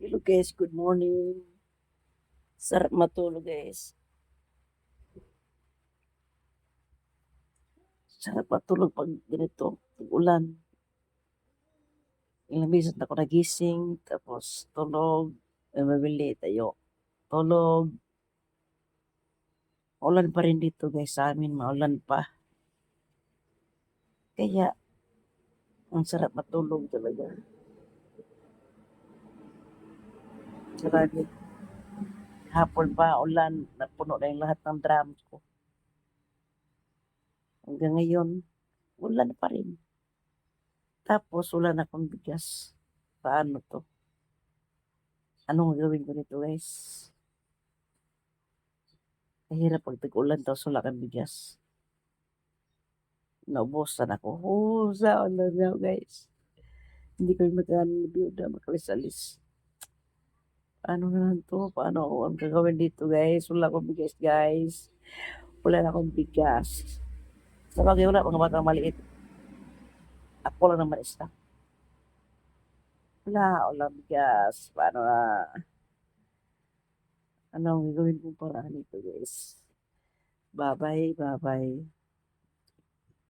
Hello guys, good morning. Sarap matulog guys. Sarap matulog pag ganito, ulan. Ilang beses na ako nagising, tapos tulog, mabili tayo. Tulog. Ulan pa rin dito guys sa amin, maulan pa. Kaya, ang sarap matulog talaga. Grabe. Hapon pa, ulan, napuno na yung lahat ng drums ko. Hanggang ngayon, ulan pa rin. Tapos, wala na akong bigas. Paano to? Anong gawin ko nito guys? Mahirap pag tag-ulan tapos wala kang bigas. Naubusan ako. Oh, saan na nga guys? Hindi kami magkano biyuda, makalisalis. Paano na lang to? Paano ako ang gagawin dito guys? Wala akong bigas guys. Wala na akong bigas. Sabagay wala mga batang maliit. Ako lang naman isa. Wala bigas. Paano na? Ano ang gagawin kong paraan nito guys? Bye-bye, bye-bye.